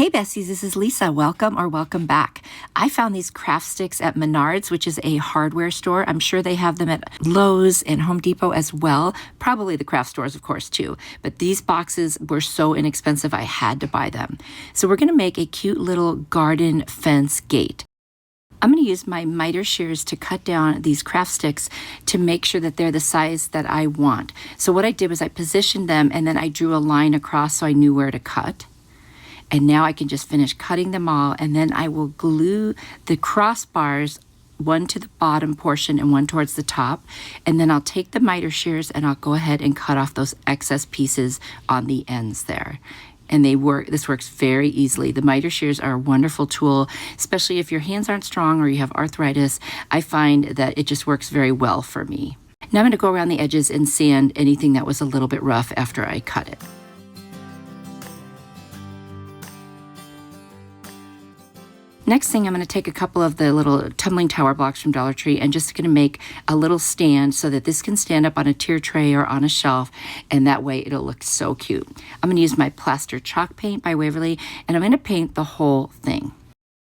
Hey Besties, this is Lisa. Welcome or welcome back. I found these craft sticks at Menards, which is a hardware store. I'm sure they have them at Lowe's and Home Depot as well. Probably the craft stores, of course, too. But these boxes were so inexpensive, I had to buy them. So we're going to make a cute little garden fence gate. I'm going to use my miter shears to cut down these craft sticks to make sure that they're the size that I want. So what I did was I positioned them and then I drew a line across so I knew where to cut. And now I can just finish cutting them all, and then I will glue the crossbars, one to the bottom portion and one towards the top. And then I'll take the miter shears and I'll go ahead and cut off those excess pieces on the ends there. And this works very easily. The miter shears are a wonderful tool, especially if your hands aren't strong or you have arthritis. I find that it just works very well for me. Now I'm going to go around the edges and sand anything that was a little bit rough after I cut it. Next thing, I'm going to take a couple of the little tumbling tower blocks from Dollar Tree and just going to make a little stand so that this can stand up on a tier tray or on a shelf, and that way it'll look so cute. I'm going to use my plaster chalk paint by Waverly, and I'm going to paint the whole thing,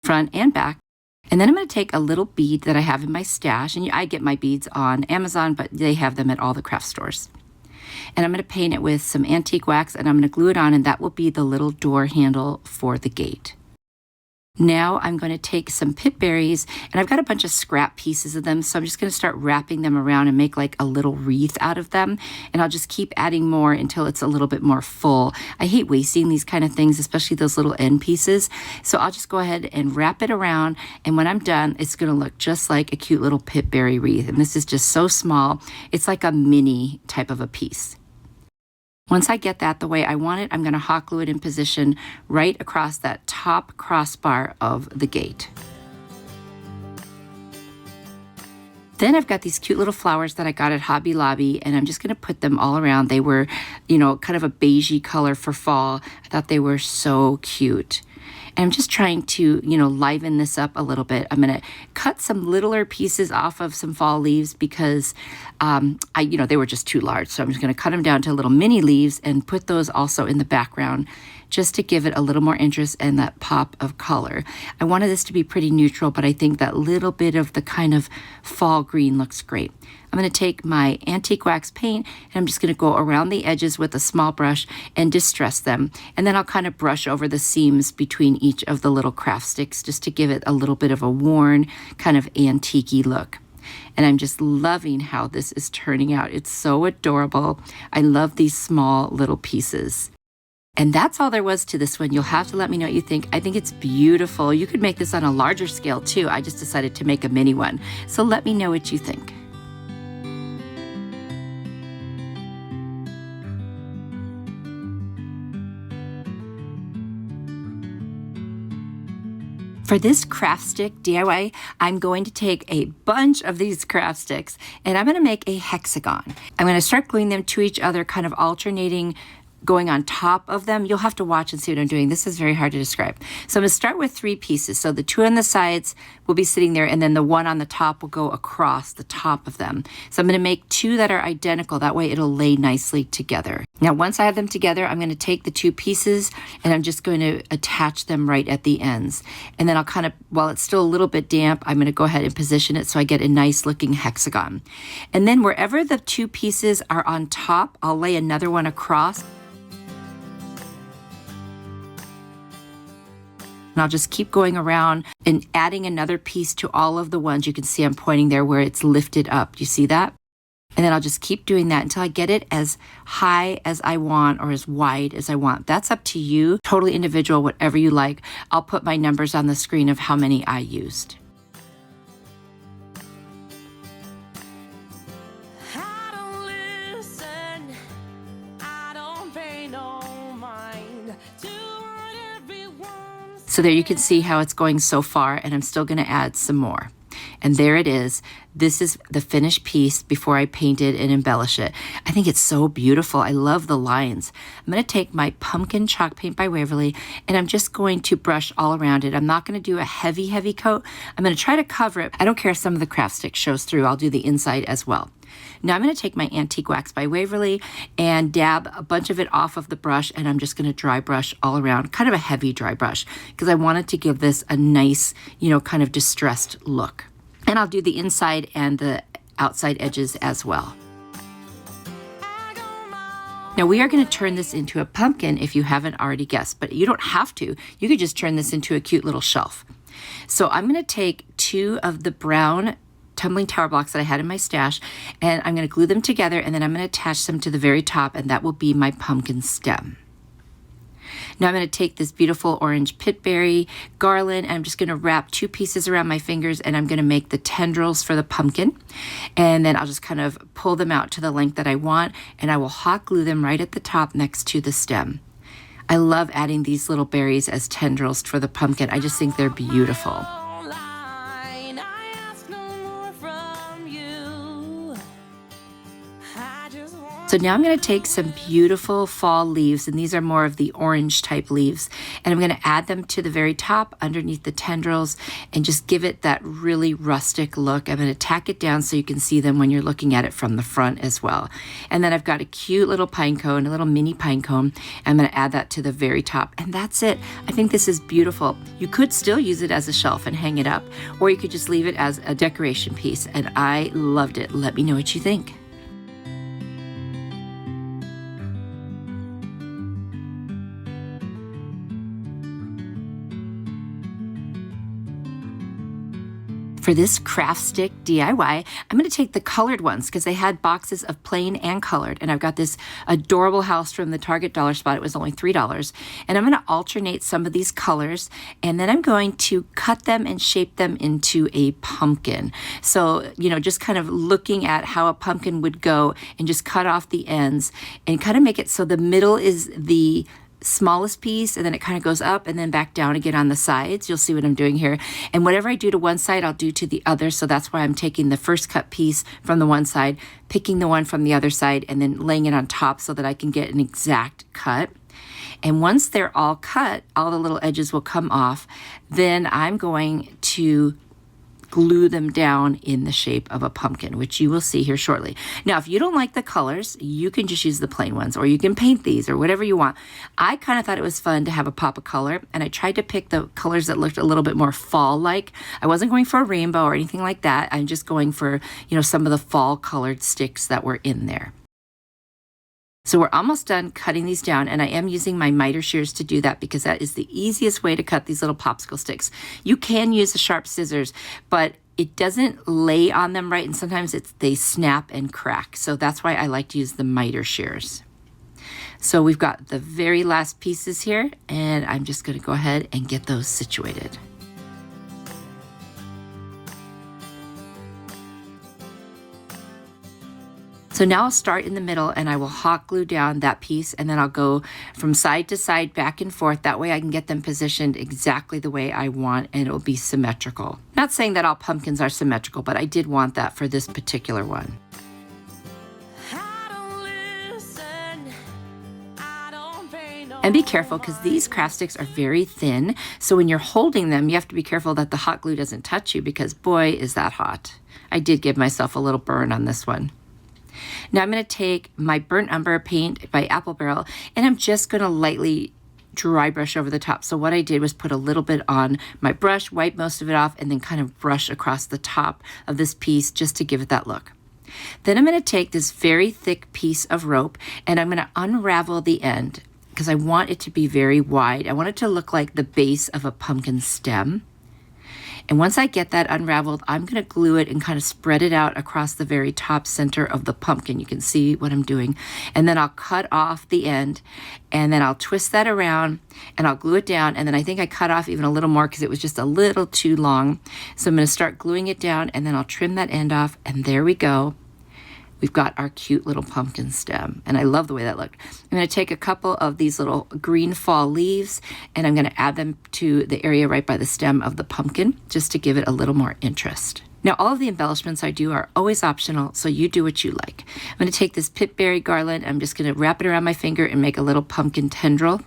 front and back. And then I'm going to take a little bead that I have in my stash, and I get my beads on Amazon, but they have them at all the craft stores. And I'm going to paint it with some antique wax, and I'm going to glue it on, and that will be the little door handle for the gate. Now I'm going to take some pip berries, and I've got a bunch of scrap pieces of them, so I'm just going to start wrapping them around and make like a little wreath out of them, and I'll just keep adding more until it's a little bit more full. I hate wasting these kind of things, especially those little end pieces, so I'll just go ahead and wrap it around, and when I'm done, it's going to look just like a cute little pip berry wreath, and this is just so small. It's like a mini type of a piece. Once I get that the way I want it, I'm going to hot glue it in position right across that top crossbar of the gate. Then I've got these cute little flowers that I got at Hobby Lobby, and I'm just going to put them all around. They were, kind of a beigey color for fall. I thought they were so cute. And I'm just trying to, liven this up a little bit. I'm going to cut some littler pieces off of some fall leaves because, they were just too large. So I'm just going to cut them down to little mini leaves and put those also in the background just to give it a little more interest and that pop of color. I wanted this to be pretty neutral, but I think that little bit of the kind of fall green looks great. I'm going to take my antique wax paint and I'm just going to go around the edges with a small brush and distress them. And then I'll kind of brush over the seams between each of the little craft sticks just to give it a little bit of a worn kind of antique-y look. And I'm just loving how this is turning out. It's so adorable. I love these small little pieces. And that's all there was to this one. You'll have to let me know what you think. I think it's beautiful. You could make this on a larger scale too. I just decided to make a mini one. So let me know what you think. For this craft stick DIY, I'm going to take a bunch of these craft sticks and I'm going to make a hexagon. I'm going to start gluing them to each other, kind of alternating going on top of them. You'll have to watch and see what I'm doing. This is very hard to describe. So I'm going to start with 3 pieces. So the 2 on the sides will be sitting there, and then the 1 on the top will go across the top of them. So I'm going to make 2 that are identical. That way it'll lay nicely together. Now, once I have them together, I'm going to take the 2 pieces and I'm just going to attach them right at the ends. And then I'll kind of, while it's still a little bit damp, I'm going to go ahead and position it so I get a nice looking hexagon. And then wherever the 2 pieces are on top, I'll lay another one across. And I'll just keep going around and adding another piece to all of the ones. You can see I'm pointing there where it's lifted up. Do you see that? And then I'll just keep doing that until I get it as high as I want or as wide as I want. That's up to you. Totally individual, whatever you like. I'll put my numbers on the screen of how many I used. So there you can see how it's going so far, and I'm still going to add some more. And there it is. This is the finished piece before I paint it and embellish it. I think it's so beautiful. I love the lines. I'm going to take my pumpkin chalk paint by Waverly, and I'm just going to brush all around it. I'm not going to do a heavy, heavy coat. I'm going to try to cover it. I don't care if some of the craft stick shows through. I'll do the inside as well. Now I'm going to take my Antique Wax by Waverly and dab a bunch of it off of the brush, and I'm just going to dry brush all around, kind of a heavy dry brush, because I wanted to give this a nice, you know, kind of distressed look. And I'll do the inside and the outside edges as well. Now we are going to turn this into a pumpkin if you haven't already guessed, but you don't have to. You could just turn this into a cute little shelf. So I'm going to take 2 of the brown tumbling tower blocks that I had in my stash, and I'm going to glue them together, and then I'm going to attach them to the very top, and that will be my pumpkin stem. Now I'm going to take this beautiful orange pitberry garland, and I'm just going to wrap 2 pieces around my fingers, and I'm going to make the tendrils for the pumpkin. And then I'll just kind of pull them out to the length that I want, and I will hot glue them right at the top next to the stem. I love adding these little berries as tendrils for the pumpkin. I just think they're beautiful. So now I'm going to take some beautiful fall leaves, and these are more of the orange type leaves, and I'm going to add them to the very top underneath the tendrils and just give it that really rustic look. I'm going to tack it down so you can see them when you're looking at it from the front as well. And then I've got a cute little pine cone, a little mini pine cone. I'm going to add that to the very top, and that's it. I think this is beautiful. You could still use it as a shelf and hang it up, or you could just leave it as a decoration piece, and I loved it. Let me know what you think. For this craft stick DIY, I'm going to take the colored ones because they had boxes of plain and colored. And I've got this adorable house from the Target dollar spot. It was only $3. And I'm going to alternate some of these colors. And then I'm going to cut them and shape them into a pumpkin. So, you know, just kind of looking at how a pumpkin would go and just cut off the ends and kind of make it so the middle is the smallest piece, and then it kind of goes up and then back down again on the sides. You'll see what I'm doing here. And whatever I do to one side, I'll do to the other. So that's why I'm taking the first cut piece from the one side, picking the one from the other side, and then laying it on top so that I can get an exact cut. And once they're all cut, all the little edges will come off. Then I'm going to glue them down in the shape of a pumpkin, which you will see here shortly. Now, if you don't like the colors, you can just use the plain ones, or you can paint these or whatever you want. I kind of thought it was fun to have a pop of color, and I tried to pick the colors that looked a little bit more fall-like. I wasn't going for a rainbow or anything like that. I'm just going for, you know, some of the fall colored sticks that were in there. So we're almost done cutting these down, and I am using my miter shears to do that because that is the easiest way to cut these little popsicle sticks. You can use the sharp scissors, but it doesn't lay on them right, and sometimes they snap and crack. So that's why I like to use the miter shears. So we've got the very last pieces here, and I'm just going to go ahead and get those situated. So now I'll start in the middle, and I will hot glue down that piece, and then I'll go from side to side, back and forth. That way I can get them positioned exactly the way I want, and it will be symmetrical. Not saying that all pumpkins are symmetrical, but I did want that for this particular one. And be careful because these craft sticks are very thin. So when you're holding them, you have to be careful that the hot glue doesn't touch you because boy, is that hot. I did give myself a little burn on this one. Now I'm going to take my burnt umber paint by Apple Barrel, and I'm just going to lightly dry brush over the top. So what I did was put a little bit on my brush, wipe most of it off, and then kind of brush across the top of this piece just to give it that look. Then I'm going to take this very thick piece of rope, and I'm going to unravel the end because I want it to be very wide. I want it to look like the base of a pumpkin stem. And once I get that unraveled, I'm going to glue it and kind of spread it out across the very top center of the pumpkin. You can see what I'm doing. And then I'll cut off the end, and then I'll twist that around, and I'll glue it down. And then I think I cut off even a little more because it was just a little too long. So I'm going to start gluing it down, and then I'll trim that end off, and there we go. we've got our cute little pumpkin stem. And I love the way that looked. I'm going to take a couple of these little green fall leaves and I'm going to add them to the area right by the stem of the pumpkin just to give it a little more interest. Now, all of the embellishments I do are always optional, so you do what you like. I'm going to take this pipberry garland. I'm just going to wrap it around my finger and make a little pumpkin tendril.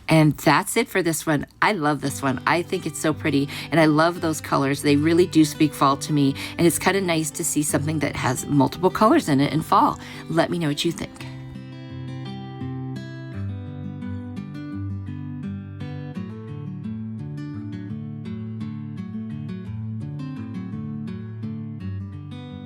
And that's it for this one. I love this one. I think it's so pretty, and I love those colors. They really do speak fall to me, and it's kind of nice to see something that has multiple colors in it in fall. Let me know what you think.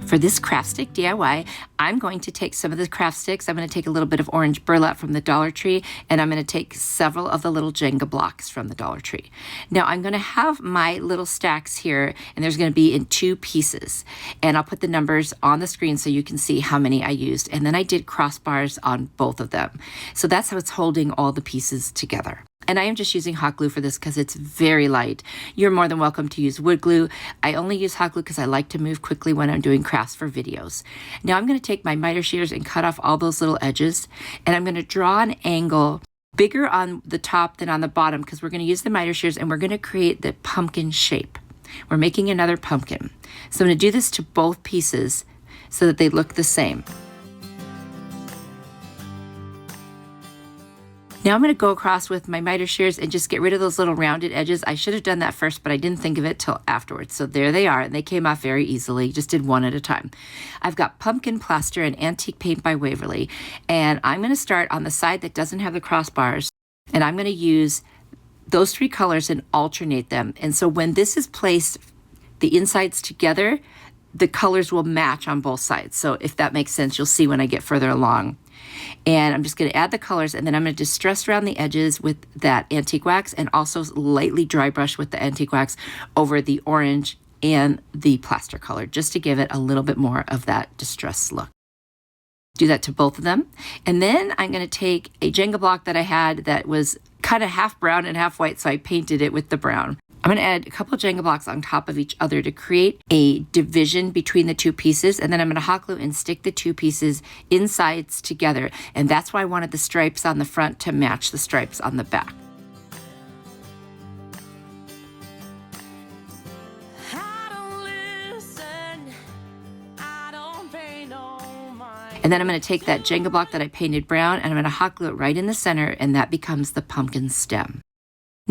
For this craft stick DIY, I'm going to take some of the craft sticks. I'm going to take a little bit of orange burlap from the Dollar Tree, and I'm going to take several of the little Jenga blocks from the Dollar Tree. Now I'm going to have my little stacks here, and there's going to be in 2 pieces. And I'll put the numbers on the screen so you can see how many I used. And then I did crossbars on both of them. So that's how it's holding all the pieces together. And I am just using hot glue for this because it's very light. You're more than welcome to use wood glue. I only use hot glue because I like to move quickly when I'm doing crafts for videos. Now I'm going to take my miter shears and cut off all those little edges. And I'm going to draw an angle bigger on the top than on the bottom because we're going to use the miter shears and we're going to create the pumpkin shape. We're making another pumpkin. So I'm going to do this to both pieces so that they look the same. Now I'm going to go across with my miter shears and just get rid of those little rounded edges. I should have done that first, but I didn't think of it till afterwards. So there they are, and they came off very easily. Just did one at a time. I've got pumpkin plaster and antique paint by Waverly, and I'm going to start on the side that doesn't have the crossbars, and I'm going to use those 3 colors and alternate them. And so when this is placed, the insides together, the colors will match on both sides. So if that makes sense, you'll see when I get further along. And I'm just going to add the colors, and then I'm going to distress around the edges with that antique wax and also lightly dry brush with the antique wax over the orange and the plaster color just to give it a little bit more of that distressed look. Do that to both of them. And then I'm going to take a Jenga block that I had that was kind of half brown and half white, so I painted it with the brown. I'm going to add a couple of Jenga blocks on top of each other to create a division between the 2 pieces. And then I'm going to hot glue and stick the 2 pieces insides together. And that's why I wanted the stripes on the front to match the stripes on the back. And then I'm going to take that Jenga block that I painted brown and I'm going to hot glue it right in the center, and that becomes the pumpkin stem.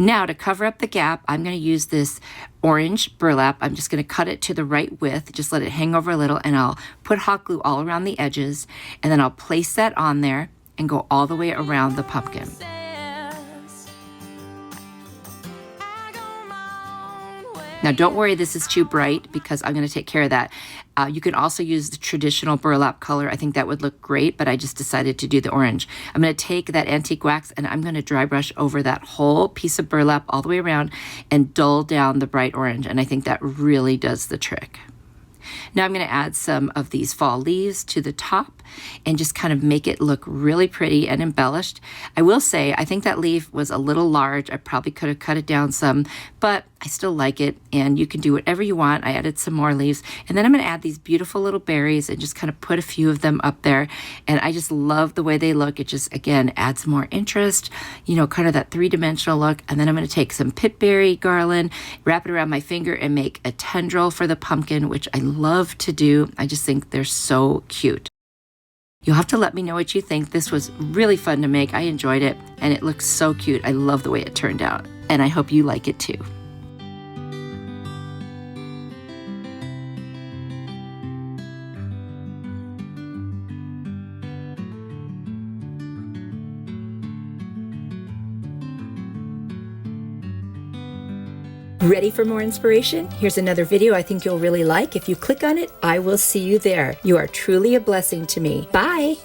Now to cover up the gap, I'm going to use this orange burlap. I'm just going to cut it to the right width, just let it hang over a little, and I'll put hot glue all around the edges, and then I'll place that on there and go all the way around the pumpkin. Now don't worry this is too bright because I'm going to take care of that. You can also use the traditional burlap color. I think that would look great, but I just decided to do the orange. I'm going to take that antique wax and I'm going to dry brush over that whole piece of burlap all the way around and dull down the bright orange, and I think that really does the trick. Now I'm going to add some of these fall leaves to the top and just kind of make it look really pretty and embellished. I will say, I think that leaf was a little large. I probably could have cut it down some, but I still like it, and you can do whatever you want. I added some more leaves, and then I'm going to add these beautiful little berries and just kind of put a few of them up there, and I just love the way they look. It just, again, adds more interest, you know, kind of that 3-dimensional look. And then I'm going to take some pipberry garland, wrap it around my finger, and make a tendril for the pumpkin, which I love to do. I just think they're so cute. You'll have to let me know what you think. This was really fun to make. I enjoyed it, and it looks so cute. I love the way it turned out, and I hope you like it too. Ready for more inspiration? Here's another video I think you'll really like. If you click on it, I will see you there. You are truly a blessing to me. Bye!